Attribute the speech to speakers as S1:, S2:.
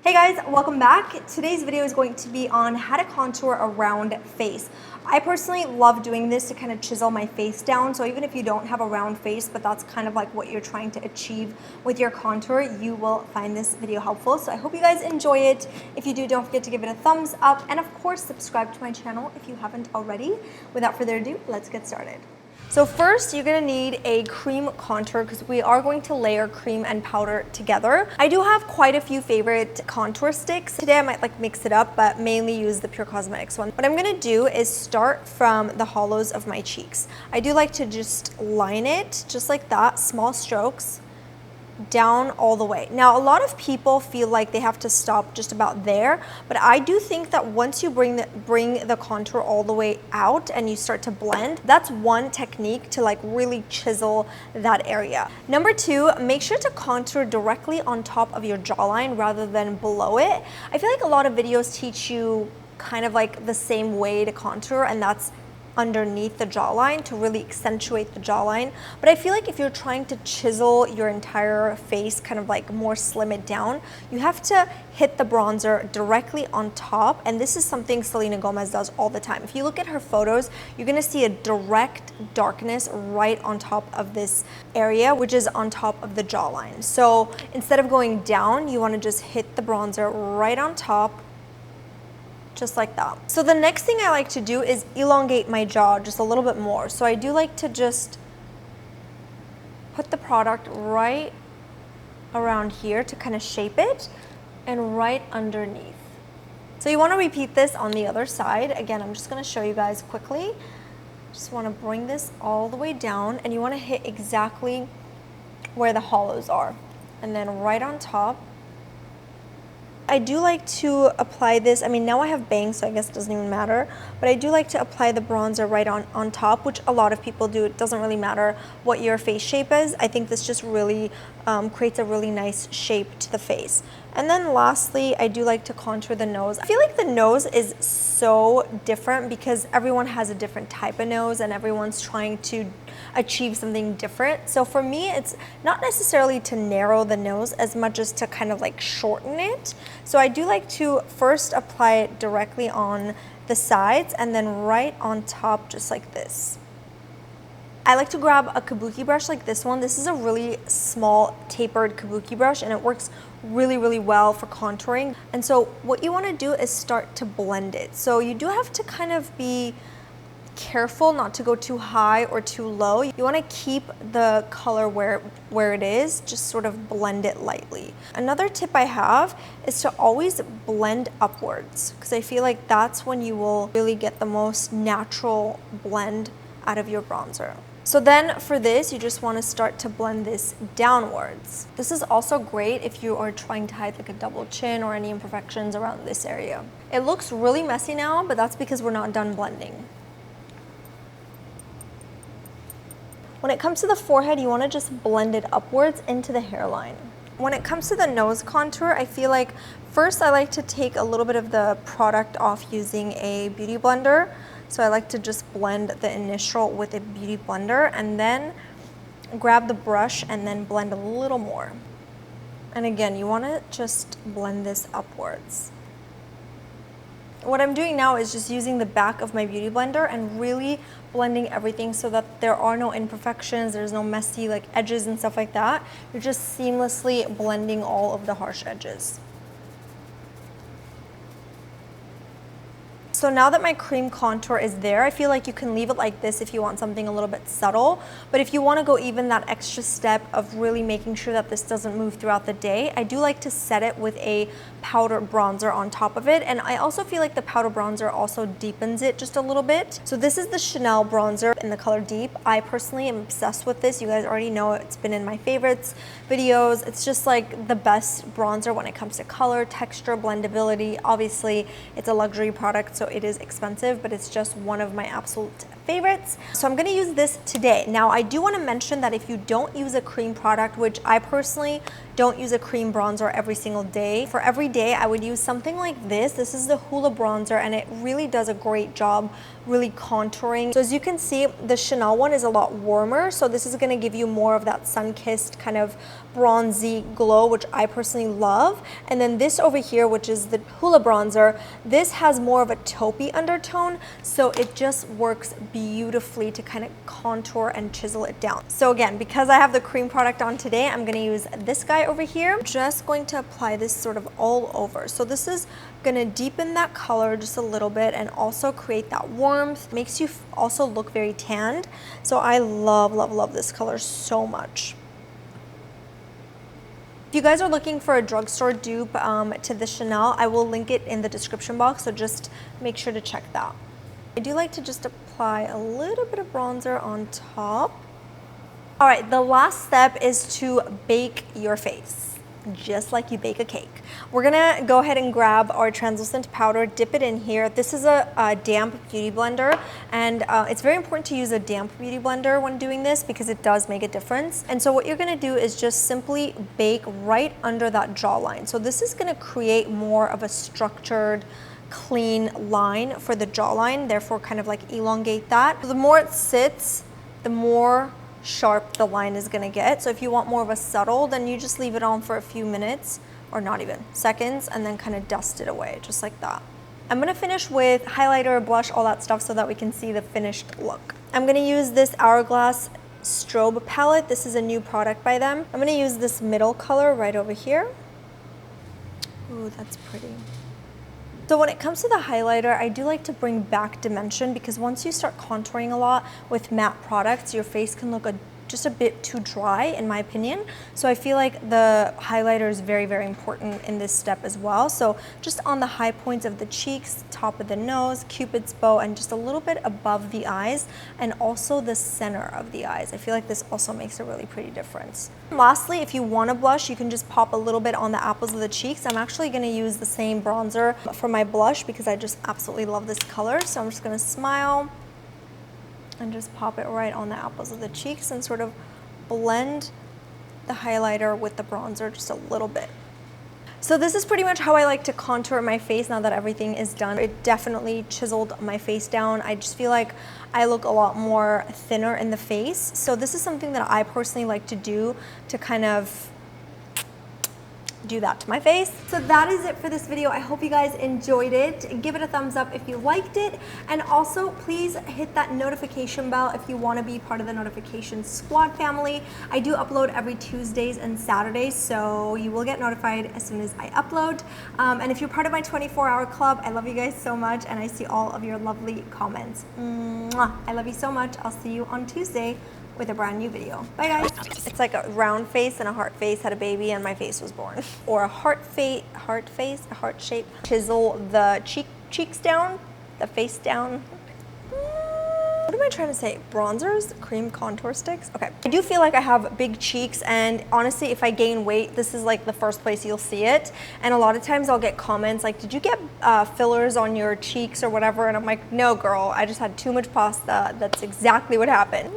S1: Hey guys, welcome back. Today's video is going to be on how to contour a round face. I personally love doing this to kind of chisel my face down. So even if you don't have a round face, but that's kind of like what you're trying to achieve with your contour, you will find this video helpful. So I hope you guys enjoy it. If you do, don't forget to give it a thumbs up. And of course, subscribe to my channel if you haven't already. Without further ado, let's get started. So first, you're gonna need a cream contour because we are going to layer cream and powder together. I do have quite a few favorite contour sticks. Today I might mix it up, but mainly use the Pür Cosmetics one. What I'm gonna do is start from the hollows of my cheeks. I do like to just line it, just like that, small strokes, down all the way. Now, a lot of people feel like they have to stop just about there, but I do think that once you bring the contour all the way out and you start to blend, that's one technique to really chisel that area. Number two, make sure to contour directly on top of your jawline rather than below it. I feel like a lot of videos teach you kind of the same way to contour, and that's underneath the jawline to really accentuate the jawline. But I feel like if you're trying to chisel your entire face, kind of more slim it down, you have to hit the bronzer directly on top. And this is something Selena Gomez does all the time. If you look at her photos, you're gonna see a direct darkness right on top of this area, which is on top of the jawline. So instead of going down, you wanna just hit the bronzer right on top, just like that. So the next thing I like to do is elongate my jaw just a little bit more. So I do like to just put the product right around here to kind of shape it and right underneath. So you want to repeat this on the other side. Again, I'm just going to show you guys quickly. Just want to bring this all the way down, and you want to hit exactly where the hollows are, and then right on top. I do like to apply this. I mean, now I have bangs, so I guess it doesn't even matter, but I do like to apply the bronzer right on top, which a lot of people do. It doesn't really matter what your face shape is. I think this just really creates a really nice shape to the face. And then lastly, I do like to contour the nose. I feel like the nose is so different because everyone has a different type of nose and everyone's trying to achieve something different. So for me, it's not necessarily to narrow the nose as much as to kind of shorten it. So I do like to first apply it directly on the sides and then right on top, just like this. I like to grab a kabuki brush like this one. This is a really small tapered kabuki brush, and it works really, really well for contouring. And so what you want to do is start to blend it. So you do have to kind of be careful not to go too high or too low. You want to keep the color where it is, just sort of blend it lightly. Another tip I have is to always blend upwards, because I feel like that's when you will really get the most natural blend out of your bronzer. So then for this, you just want to start to blend this downwards. This is also great if you are trying to hide a double chin or any imperfections around this area. It looks really messy now, but that's because we're not done blending. When it comes to the forehead, you want to just blend it upwards into the hairline. When it comes to the nose contour, I feel like first I like to take a little bit of the product off using a beauty blender. So I like to just blend the initial with a beauty blender and then grab the brush and then blend a little more. And again, you want to just blend this upwards. What I'm doing now is just using the back of my beauty blender and really blending everything so that there are no imperfections, there's no messy edges and stuff like that. You're just seamlessly blending all of the harsh edges. So now that my cream contour is there, I feel like you can leave it like this if you want something a little bit subtle. But if you want to go even that extra step of really making sure that this doesn't move throughout the day, I do like to set it with a powder bronzer on top of it. And I also feel like the powder bronzer also deepens it just a little bit. So this is the Chanel bronzer in the color Deep. I personally am obsessed with this. You guys already know it's been in my favorites videos. It's just the best bronzer when it comes to color, texture, blendability. Obviously, it's a luxury product, so it is expensive, but it's just one of my absolute favorites. So I'm gonna use this today. Now, I do wanna mention that if you don't use a cream product, which I personally don't use a cream bronzer every single day. For every day, I would use something like this. This is the Hoola Bronzer, and it really does a great job really contouring. So as you can see, the Chanel one is a lot warmer, so this is gonna give you more of that sun-kissed kind of bronzy glow, which I personally love. And then this over here, which is the Hoola Bronzer, this has more of a taupey undertone, so it just works beautifully to kind of contour and chisel it down. So again, because I have the cream product on today, I'm gonna use this guy over here. I'm just going to apply this sort of all over. So this is gonna deepen that color just a little bit and also create that warmth. Makes you also look very tanned. So I love, love, love this color so much. If you guys are looking for a drugstore dupe to the Chanel, I will link it in the description box, so just make sure to check that. I do like to just apply a little bit of bronzer on top. All right, the last step is to bake your face, just like you bake a cake. We're gonna go ahead and grab our translucent powder, dip it in here. This is a damp beauty blender, and it's very important to use a damp beauty blender when doing this because it does make a difference. And so what you're gonna do is just simply bake right under that jawline. So this is gonna create more of a structured, clean line for the jawline, therefore kind of like elongate that. The more it sits, the more sharp the line is gonna get. So if you want more of a subtle, then you just leave it on for a few minutes, or not even, seconds, and then kind of dust it away, just like that. I'm gonna finish with highlighter, blush, all that stuff so that we can see the finished look. I'm gonna use this Hourglass Strobe palette. This is a new product by them. I'm gonna use this middle color right over here. Ooh, that's pretty. So when it comes to the highlighter, I do like to bring back dimension because once you start contouring a lot with matte products, your face can look just a bit too dry, in my opinion. So I feel like the highlighter is very, very important in this step as well. So just on the high points of the cheeks, top of the nose, Cupid's bow, and just a little bit above the eyes, and also the center of the eyes. I feel like this also makes a really pretty difference. Lastly, if you want to blush, you can just pop a little bit on the apples of the cheeks. I'm actually going to use the same bronzer for my blush because I just absolutely love this color. So I'm just going to smile and just pop it right on the apples of the cheeks and sort of blend the highlighter with the bronzer just a little bit. So this is pretty much how I like to contour my face now that everything is done. It definitely chiseled my face down. I just feel like I look a lot more thinner in the face. So this is something that I personally like to do to kind of do that to my face. So that is it for this video. I hope you guys enjoyed it. Give it a thumbs up if you liked it, and also please hit that notification bell if you want to be part of the notification squad family. I do upload every Tuesdays and Saturdays, so you will get notified as soon as I upload. And if you're part of my 24-hour club, I love you guys so much, and I see all of your lovely comments. Mwah. I love you so much. I'll see you on Tuesday with a brand new video. Bye guys. It's like a round face and a heart face had a baby and my face was born. Or a heart shape. Chisel the cheeks down, the face down. What am I trying to say? Bronzers, cream contour sticks. Okay. I do feel like I have big cheeks, and honestly, if I gain weight, this is like the first place you'll see it. And a lot of times I'll get comments like, did you get fillers on your cheeks or whatever? And I'm like, no girl, I just had too much pasta. That's exactly what happened.